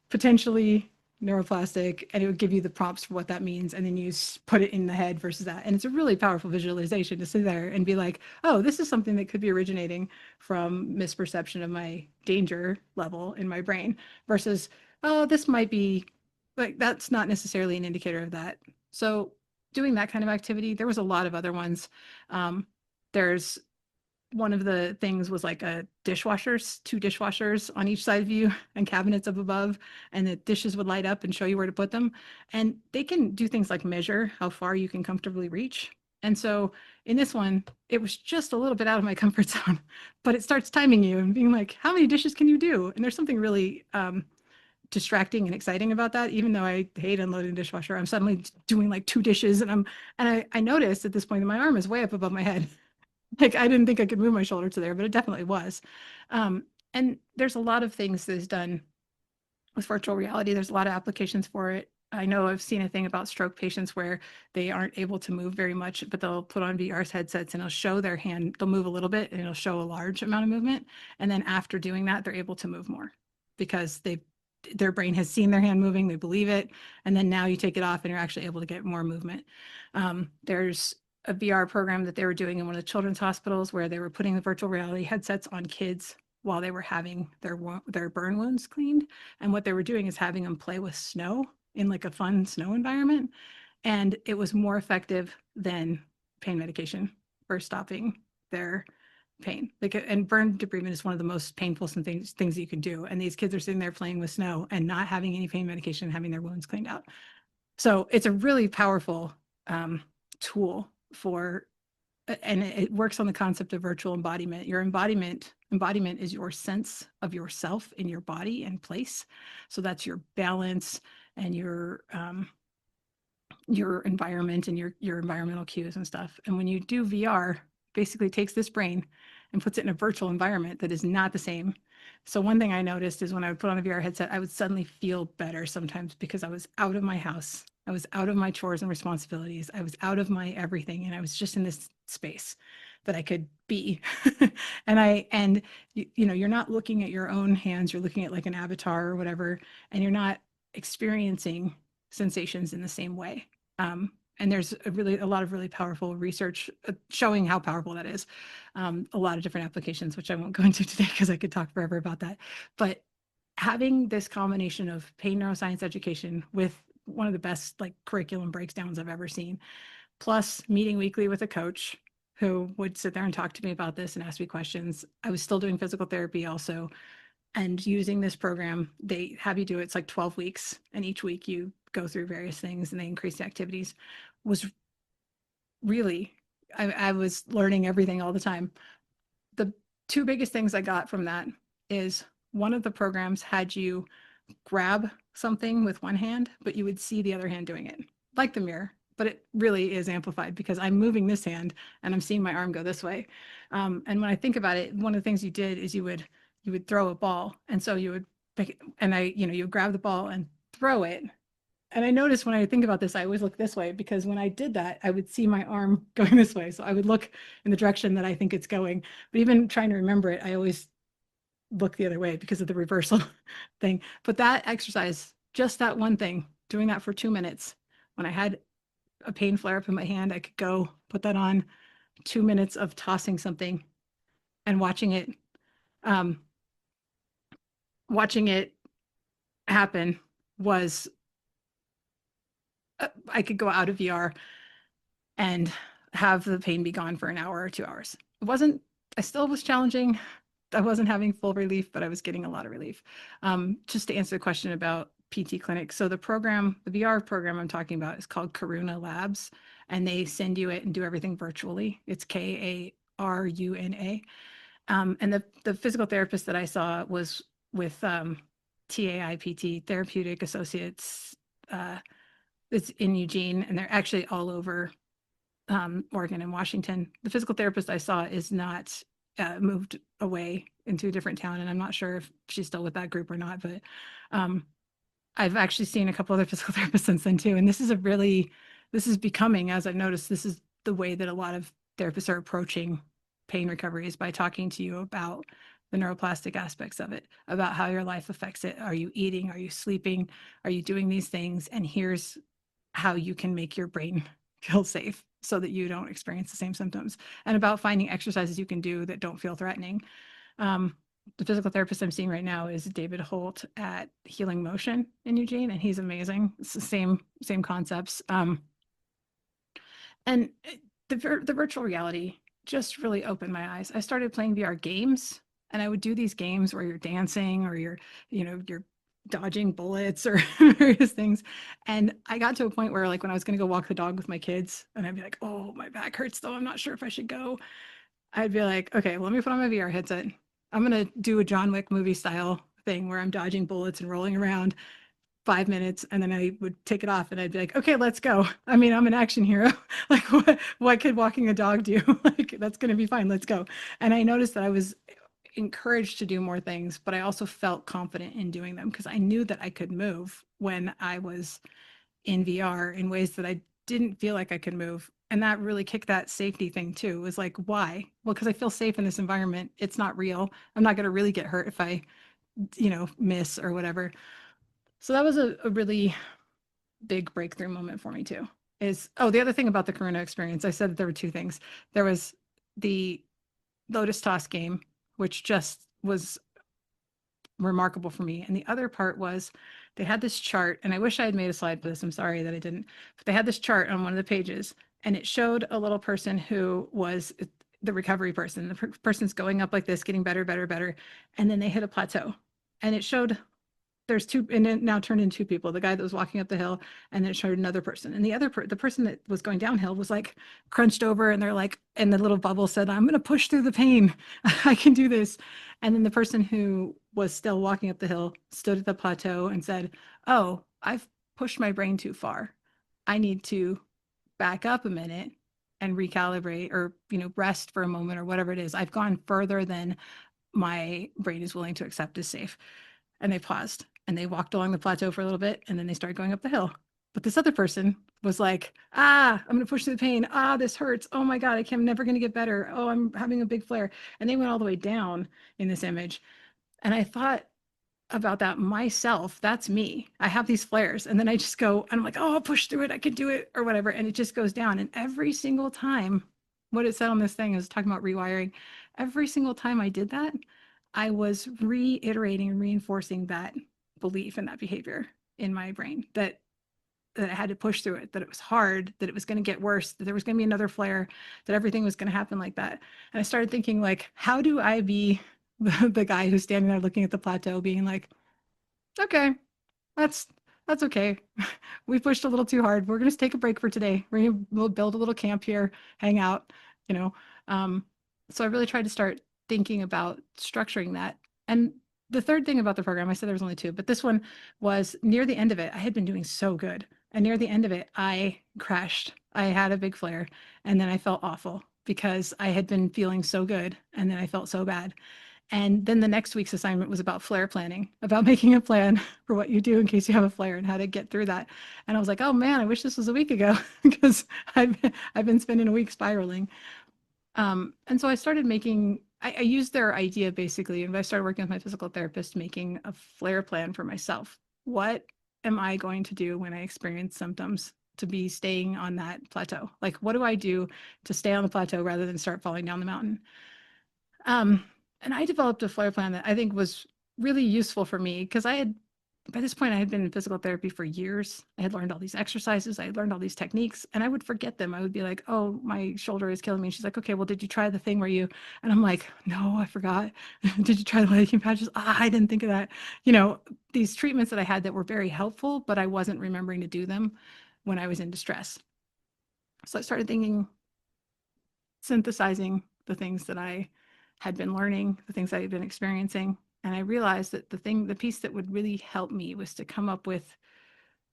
potentially neuroplastic? And it would give you the prompts for what that means, and then you put it in the head versus that. And it's a really powerful visualization to sit there and be like, oh, this is something that could be originating from misperception of my danger level in my brain versus, oh, this might be like, that's not necessarily an indicator of that. So doing that kind of activity, there was a lot of other ones. There's one of the things was like two dishwashers on each side of you and cabinets up above, and the dishes would light up and show you where to put them. And they can do things like measure how far you can comfortably reach. And so in this one, it was just a little bit out of my comfort zone, but it starts timing you and being like, how many dishes can you do? And there's something really distracting and exciting about that. Even though I hate unloading the dishwasher, I'm suddenly doing like two dishes, and I noticed at this point that my arm is way up above my head. Like, I didn't think I could move my shoulder to there, but it definitely was. Um, and there's a lot of things that is done with virtual reality. There's a lot of applications for it. I know I've seen a thing about stroke patients where they aren't able to move very much, but they'll put on VR headsets and it'll show their hand, they'll move a little bit and it'll show a large amount of movement. And then after doing that, they're able to move more because their brain has seen their hand moving, they believe it. And then now you take it off and you're actually able to get more movement. There's a VR program that they were doing in one of the children's hospitals where they were putting the virtual reality headsets on kids while they were having their burn wounds cleaned. And what they were doing is having them play with snow in like a fun snow environment. And it was more effective than pain medication for stopping their pain. Like, and burn debridement is one of the most painful things that you can do. And these kids are sitting there playing with snow and not having any pain medication, having their wounds cleaned out. So it's a really powerful tool for, and it works on the concept of virtual embodiment. Your embodiment is your sense of yourself in your body and place. So that's your balance and your environment and your environmental cues and stuff. And when you do VR, basically takes this brain and puts it in a virtual environment that is not the same. So one thing I noticed is when I would put on a VR headset, I would suddenly feel better sometimes because I was out of my house. I was out of my chores and responsibilities. I was out of my everything. And I was just in this space that I could be. And you know, you're not looking at your own hands, you're looking at like an avatar or whatever, and you're not experiencing sensations in the same way. And there's a lot of really powerful research showing how powerful that is. A lot of different applications, which I won't go into today because I could talk forever about that. But having this combination of pain neuroscience education with one of the best like curriculum breakdowns I've ever seen, plus meeting weekly with a coach who would sit there and talk to me about this and ask me questions. I was still doing physical therapy also, and using this program, they have you do it's like 12 weeks, and each week you go through various things and they increase the activities. Was really, I was learning everything all the time. The two biggest things I got from that is one of the programs had you grab something with one hand, but you would see the other hand doing it, like the mirror. But it really is amplified because I'm moving this hand and I'm seeing my arm go this way. And when I think about it, one of the things you did is you would throw a ball, and so you would pick it, and you would grab the ball and throw it. And I noticed when I think about this, I always look this way because when I did that, I would see my arm going this way. So I would look in the direction that I think it's going. But even trying to remember it, I always look the other way because of the reversal thing. But that exercise, just that one thing, doing that for 2 minutes, when I had a pain flare up in my hand, I could go put that on, 2 minutes of tossing something and um, watching it happen was, I could go out of VR and have the pain be gone for an hour or 2 hours. I still was challenging. I wasn't having full relief, but I was getting a lot of relief. Just to answer the question about PT clinic. So the VR program I'm talking about is called Karuna Labs, and they send you it and do everything virtually. It's Karuna. And the physical therapist that I saw was with TAIPT, Therapeutic Associates. It's in Eugene, and they're actually all over Oregon and Washington. The physical therapist I saw is not moved away into a different town, and I'm not sure if she's still with that group or not. But um, I've actually seen a couple other physical therapists since then too. And this is becoming, as I've noticed, this is the way that a lot of therapists are approaching pain recovery, is by talking to you about the neuroplastic aspects of it, about how your life affects it. Are you eating? Are you sleeping? Are you doing these things? And here's how you can make your brain feel safe so that you don't experience the same symptoms, and about finding exercises you can do that don't feel threatening. Um, the physical therapist I'm seeing right now is David Holt at Healing Motion in Eugene, and he's amazing. It's the same concepts. And the virtual reality just really opened my eyes. I started playing VR games, and I would do these games where you're dancing or you're dodging bullets or various things. And I got to a point where, like, when I was going to go walk the dog with my kids, and I'd be like, oh, my back hurts though, I'm not sure if I should go. I'd be like, okay, well, let me put on my VR headset. I'm going to do a John Wick movie style thing where I'm dodging bullets and rolling around 5 minutes, and then I would take it off and I'd be like, okay, let's go. I mean, I'm an action hero. Like, what could walking a dog do? Like, that's going to be fine. Let's go. And I noticed that I was encouraged to do more things, but I also felt confident in doing them because I knew that I could move when I was in VR in ways that I didn't feel like I could move. And that really kicked that safety thing too. It was like, why? Well, because I feel safe in this environment. It's not real. I'm not going to really get hurt if I, miss or whatever. So that was a really big breakthrough moment for me too. The other thing about the Corona experience, I said that there were two things. There was the Lotus Toss game, which just was remarkable for me. And the other part was they had this chart, and I wish I had made a slide for this. I'm sorry that I didn't. But they had this chart on one of the pages, and it showed a little person who was the recovery person. The person's going up like this, getting better, better, better. And then they hit a plateau. And it showed there's two, and it now turned into two people, the guy that was walking up the hill, and then it showed another person, and the person that was going downhill was like crunched over, and they're like, and the little bubble said, I'm going to push through the pain. I can do this. And then the person who was still walking up the hill stood at the plateau and said, oh, I've pushed my brain too far. I need to back up a minute and recalibrate, or rest for a moment, or whatever it is. I've gone further than my brain is willing to accept as safe. And they paused and they walked along the plateau for a little bit, and then they started going up the hill. But this other person was like, ah, I'm going to push through the pain. Ah, this hurts. Oh my God, I'm never going to get better. Oh, I'm having a big flare. And they went all the way down in this image. And I thought about that myself. That's me. I have these flares. And then I just go, and I'm like, oh, I'll push through it. I can do it or whatever. And it just goes down. And every single time, what it said on this thing is talking about rewiring. Every single time I did that, I was reiterating and reinforcing that belief and that behavior in my brain that I had to push through it, that it was hard, that it was going to get worse, that there was going to be another flare, that everything was going to happen like that. And I started thinking, like, how do I be the guy who's standing there looking at the plateau, being like, okay, that's that's okay. We pushed a little too hard. We're going to take a break for today. We'll build a little camp here, hang out, you know. Um, so I really tried to start thinking about structuring that. And the third thing about the program, I said there was only two, but this one was near the end of it. I had been doing so good. And near the end of it, I crashed. I had a big flare and then I felt awful because I had been feeling so good and then I felt so bad. And then the next week's assignment was about flare planning, about making a plan for what you do in case you have a flare and how to get through that. And I was like, oh man, I wish this was a week ago because I've been spending a week spiraling. And so I started making, I used their idea basically, and I started working with my physical therapist, making a flare plan for myself. What am I going to do when I experience symptoms to be staying on that plateau? Like, what do I do to stay on the plateau rather than start falling down the mountain? Um, and I developed a flare plan that I think was really useful for me because by this point, I had been in physical therapy for years. I had learned all these exercises, I had learned all these techniques, and I would forget them. I would be like, oh, my shoulder is killing me. And she's like, okay, well, did you try the thing where you, and I'm like, no, I forgot. Did you try the lidocaine patches? Ah, I didn't think of that. These treatments that I had that were very helpful, but I wasn't remembering to do them when I was in distress. So I started thinking, synthesizing the things that I had been learning, the things I had been experiencing. And I realized that the piece that would really help me was to come up with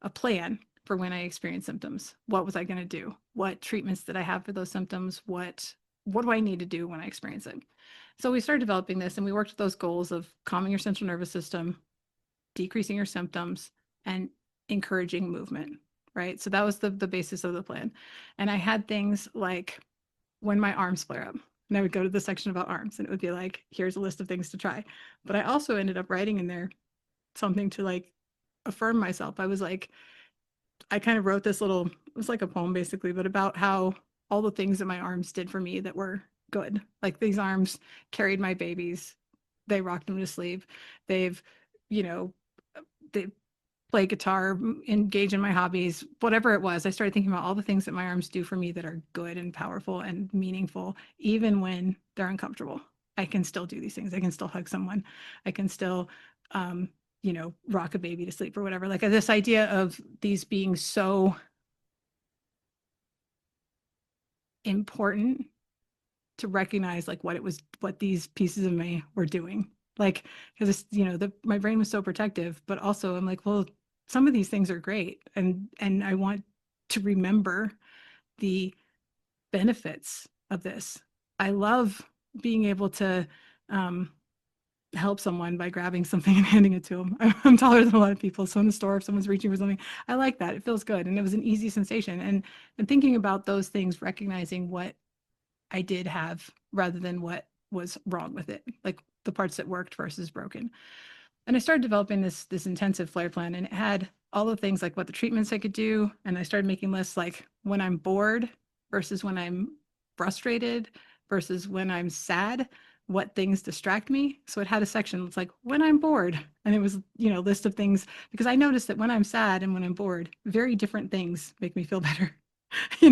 a plan for when I experienced symptoms. What was I going to do? What treatments did I have for those symptoms? What do I need to do when I experience it? So we started developing this and we worked with those goals of calming your central nervous system, decreasing your symptoms, and encouraging movement, right? So that was the basis of the plan. And I had things like when my arms flare up. And I would go to the section about arms and it would be like, here's a list of things to try. But I also ended up writing in there something to like affirm myself. I was like, I kind of wrote this little, it was like a poem basically, but about how all the things that my arms did for me that were good. Like these arms carried my babies, they rocked them to sleep. They've, you know, they play guitar, engage in my hobbies, whatever it was. I started thinking about all the things that my arms do for me that are good and powerful and meaningful, even when they're uncomfortable. I can still do these things. I can still hug someone. I can still, rock a baby to sleep or whatever. Like this idea of these being so important to recognize like what these pieces of me were doing. Like, because my brain was so protective, but also I'm like, well, some of these things are great, and I want to remember the benefits of this. I love being able to help someone by grabbing something and handing it to them. I'm taller than a lot of people, so in the store, if someone's reaching for something, I like that. It feels good, and it was an easy sensation. And thinking about those things, recognizing what I did have rather than what was wrong with it, like the parts that worked versus broken. And I started developing this intensive flare plan, and it had all the things like what the treatments I could do. And I started making lists like when I'm bored versus when I'm frustrated versus when I'm sad, what things distract me. So it had a section it's like when I'm bored, and it was list of things, because I noticed that when I'm sad and when I'm bored, very different things make me feel better.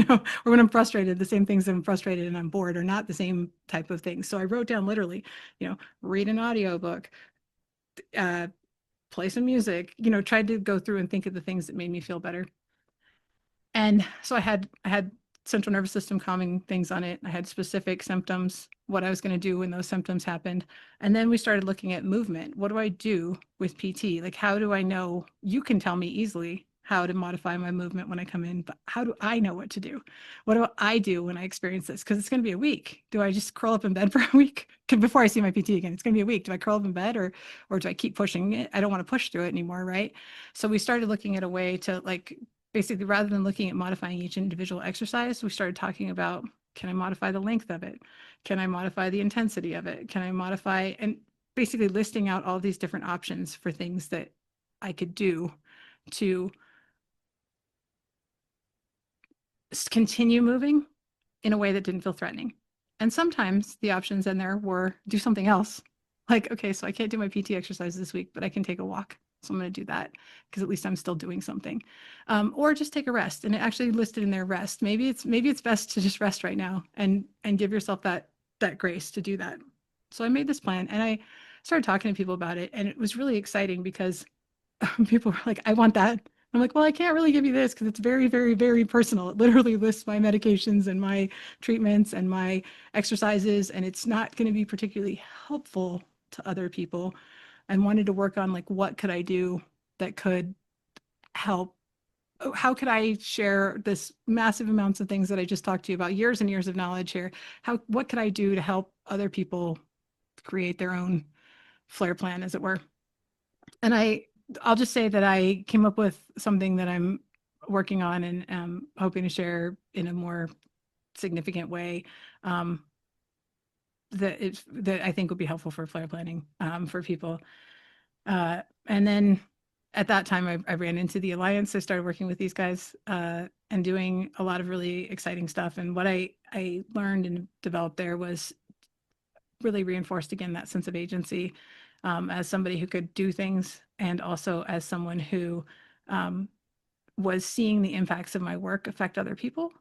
Or when I'm frustrated, the same things I'm frustrated and I'm bored are not the same type of things. So I wrote down literally, read an audiobook, uh, play some music, tried to go through and think of the things that made me feel better. And so I had central nervous system calming things on it. I had specific symptoms, what I was going to do when those symptoms happened. And then we started looking at movement. What do I do with PT? Like, how do I know? You can tell me easily how to modify my movement when I come in, but how do I know what to do? What do I do when I experience this? Because it's going to be a week. Do I just curl up in bed for a week before I see my PT again? It's going to be a week. Do I curl up in bed or do I keep pushing it? I don't want to push through it anymore, right? So we started looking at a way to like basically, rather than looking at modifying each individual exercise, we started talking about, can I modify the length of it? Can I modify the intensity of it? Can I modify, and basically listing out all these different options for things that I could do to continue moving in a way that didn't feel threatening. And sometimes the options in there were do something else. Like, okay, so I can't do my PT exercise this week, but I can take a walk. So I'm going to do that because at least I'm still doing something. Or just take a rest. And it actually listed in there rest. Maybe it's best to just rest right now and give yourself that grace to do that. So I made this plan and I started talking to people about it. And it was really exciting because people were like, I want that. I'm like, well, I can't really give you this because it's very, very, very personal. It literally lists my medications and my treatments and my exercises, and it's not going to be particularly helpful to other people. And wanted to work on like, what could I do that could help? How could I share this massive amounts of things that I just talked to you about, years and years of knowledge here? What could I do to help other people create their own flare plan, as it were? And I'll just say that I came up with something that I'm working on and hoping to share in a more significant way, um, that I think would be helpful for flare planning, for people. And then at that time, I ran into the Alliance. I started working with these guys, and doing a lot of really exciting stuff. And what I learned and developed there was really reinforced again that sense of agency, as somebody who could do things, and also as someone who, um, was seeing the impacts of my work affect other people,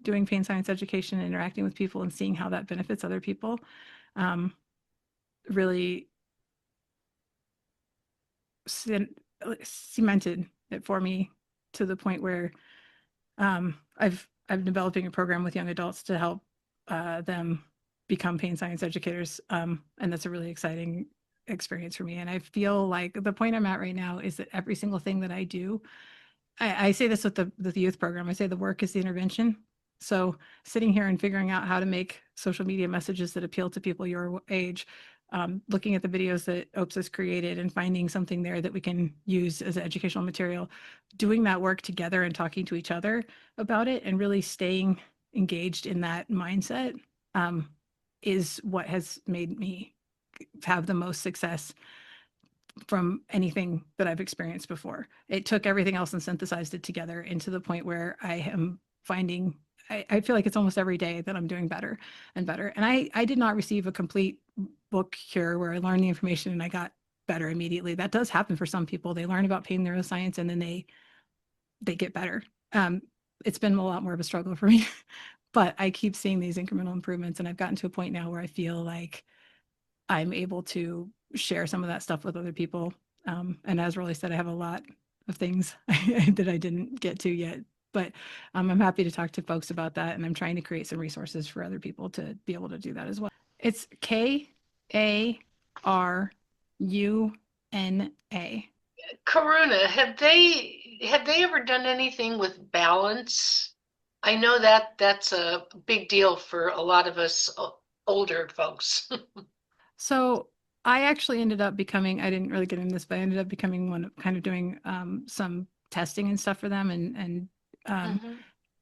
doing pain science education, interacting with people, and seeing how that benefits other people, um, really cemented it for me to the point where, I'm developing a program with young adults to help, them become pain science educators, and that's a really exciting experience for me. And I feel like the point I'm at right now is that every single thing that I do, I say this with the youth program. I say the work is the intervention. So sitting here and figuring out how to make social media messages that appeal to people your age, looking at the videos that OPES has created and finding something there that we can use as educational material, doing that work together and talking to each other about it, and really staying engaged in that mindset, um, is what has made me have the most success from anything that I've experienced before. It took everything else and synthesized it together into the point where I am finding, I feel like it's almost every day that I'm doing better and better. And I did not receive a complete book cure where I learned the information and I got better immediately. That does happen for some people. They learn about pain neuroscience and then they get better. Um, it's been a lot more of a struggle for me, but I keep seeing these incremental improvements, and I've gotten to a point now where I feel like I'm able to share some of that stuff with other people. And as Rolly said, I have a lot of things that I didn't get to yet, but, I'm happy to talk to folks about that. And I'm trying to create some resources for other people to be able to do that as well. It's Karuna. Karuna, have they ever done anything with balance? I know that that's a big deal for a lot of us older folks. So I actually ended up becoming, I didn't really get into this, but I ended up becoming one, kind of doing, some testing and stuff for them. And um, Mhm.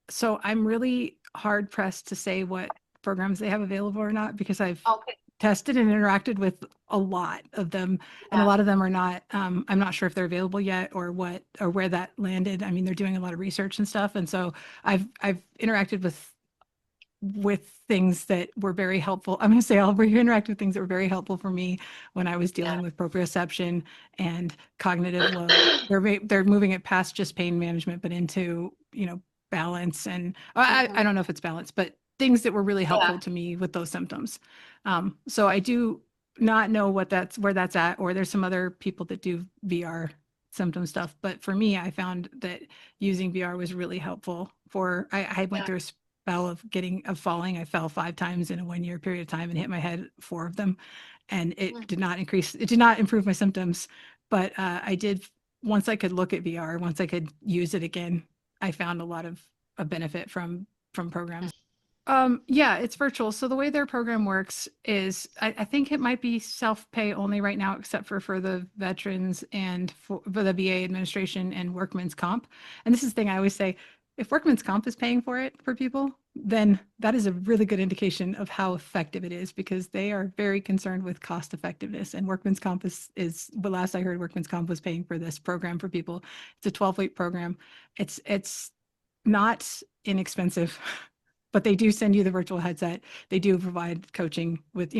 so I'm really hard pressed to say what programs they have available or not, because I've Okay. tested and interacted with a lot of them, and a Yeah. lot of them are not, I'm not sure if they're available yet or what, or where that landed. I mean, they're doing a lot of research and stuff. And so I've interacted with things that were very helpful. I'm going to say I'll interact with things that were very helpful for me when I was Yeah. dealing with proprioception and cognitive load. They're moving it past just pain management, but into, balance. And I Mhm. don't know if it's balance, but things that were really Yeah. helpful to me with those symptoms. So I do not know where that's at, or there's some other people that do VR symptom stuff. But for me, I found that using VR was really helpful for, I went Yeah. through a spell of falling. I fell 5 times in a 1 year period of time and hit my head 4 of them. And it did not improve my symptoms. But I did, once I could look at VR, once I could use it again, I found a lot of benefit from programs. Yeah, it's virtual. So the way their program works is I think it might be self-pay only right now, except for the veterans and for the VA administration and workman's comp. And this is the thing I always say, if workman's comp is paying for it for people, then that is a really good indication of how effective it is because they are very concerned with cost effectiveness. And workman's comp is the last I heard workman's comp was paying for this program for people. It's a 12-week program. It's not inexpensive. But they do send you the virtual headset. They do provide coaching with,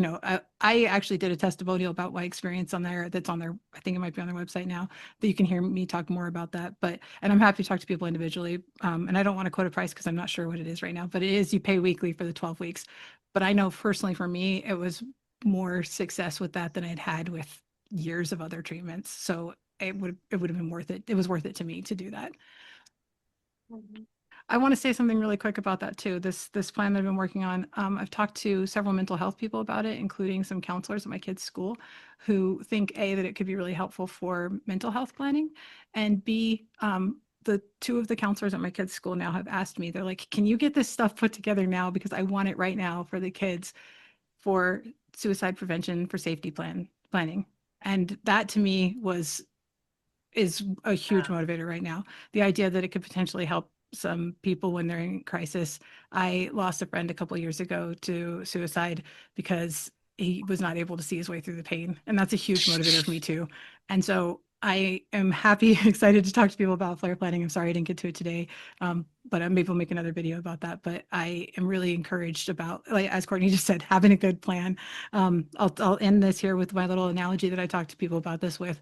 I actually did a testimonial about my experience on there that's on their, I think it might be on their website now, that you can hear me talk more about that. And I'm happy to talk to people individually. And I don't want to quote a price because I'm not sure what it is right now, but it is, you pay weekly for the 12 weeks. But I know personally for me, it was more success with that than I'd had with years of other treatments. So it would have been worth it. It was worth it to me to do that. Mhm. I want to say something really quick about that too. This plan that I've been working on. I've talked to several mental health people about it, including some counselors at my kids' school, who think A, that it could be really helpful for mental health planning, and B, the two of the counselors at my kids' school now have asked me. They're like, "Can you get this stuff put together now? Because I want it right now for the kids for suicide prevention for safety planning." And that to me is a huge Yeah. motivator right now. The idea that it could potentially help some people when they're in crisis. I lost a friend a couple of years ago to suicide because he was not able to see his way through the pain. And that's a huge motivator for me too. And so I am happy, excited to talk to people about flare planning. I'm sorry I didn't get to it today, but maybe we'll make another video about that. But I am really encouraged about, like as Courtney just said, having a good plan. I'll end this here with my little analogy that I talk to people about this with.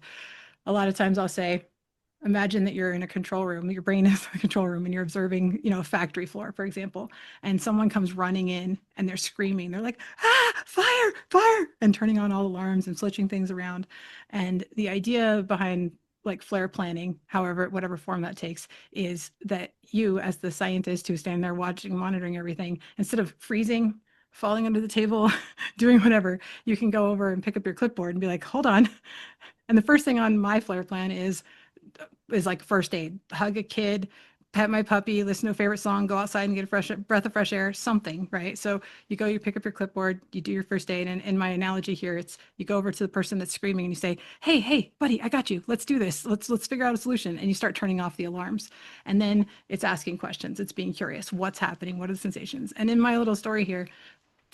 A lot of times I'll say, imagine that you're in a control room, your brain is a control room and you're observing, a factory floor, for example, and someone comes running in and they're screaming. They're like, fire, fire, and turning on all alarms and switching things around. And the idea behind like flare planning, however, whatever form that takes, is that you, as the scientist who's standing there watching, monitoring everything, instead of freezing, falling under the table, doing whatever, you can go over and pick up your clipboard and be like, hold on. And the first thing on my flare plan is like first aid. Hug a kid, pet my puppy, listen to a favorite song, go outside and get a fresh breath of fresh air, something, right? So you go, you pick up your clipboard, you do your first aid. And in my analogy here, it's you go over to the person that's screaming and you say, hey, buddy, I got you. Let's do this. Let's figure out a solution. And you start turning off the alarms. And then it's asking questions. It's being curious. What's happening? What are the sensations? And in my little story here,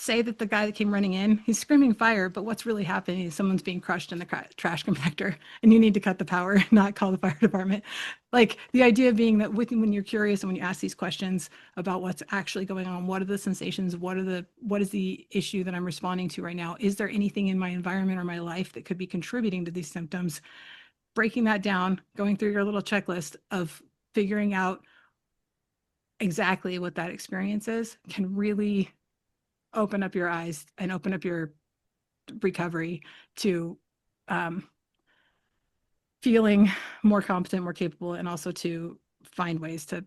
say that the guy that came running in, he's screaming fire, but what's really happening is someone's being crushed in the trash compactor and you need to cut the power, not call the fire department. Like the idea being that when you're curious and when you ask these questions about what's actually going on, what are the sensations, what is the issue that I'm responding to right now? Is there anything in my environment or my life that could be contributing to these symptoms? Breaking that down, going through your little checklist of figuring out exactly what that experience is can really open up your eyes and open up your recovery to um, feeling more competent, more capable, and also to find ways to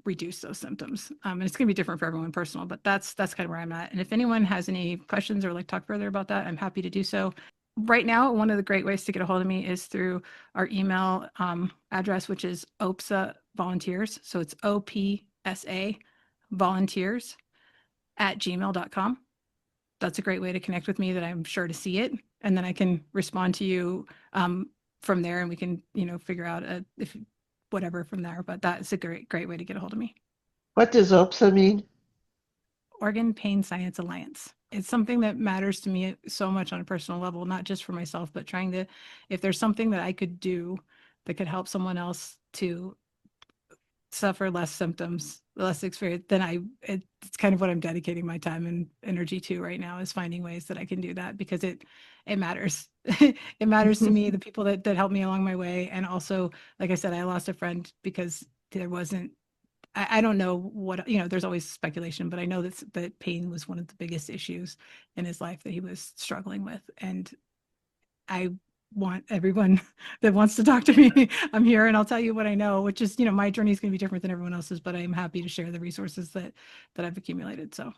reduce those symptoms. And it's going to be different for everyone personal, but that's kind of where I'm at. And if anyone has any questions or like talk further about that, I'm happy to do so. Right now, one of the great ways to get a hold of me is through our email address, which is OPSA volunteers. So it's OPSA volunteers at gmail.com. That's a great way to connect with me that I'm sure to see it. And then I can respond to you from there and we can, figure out if whatever from there. But that's a great way to get a hold of me. What does OPSA mean? Organ Pain Science Alliance. It's something that matters to me so much on a personal level, not just for myself, but trying to, if there's something that I could do that could help someone else to suffer less symptoms, less experience, then it's kind of what I'm dedicating my time and energy to right now is finding ways that I can do that because it matters. It matters to me, the people that helped me along my way. And also, like I said, I lost a friend because there wasn't, I don't know what, there's always speculation, but I know that pain was one of the biggest issues in his life that he was struggling with. And I want everyone that wants to talk to me. I'm here and I'll tell you what I know, which is, my journey is going to be different than everyone else's, but I'm happy to share the resources that I've accumulated. So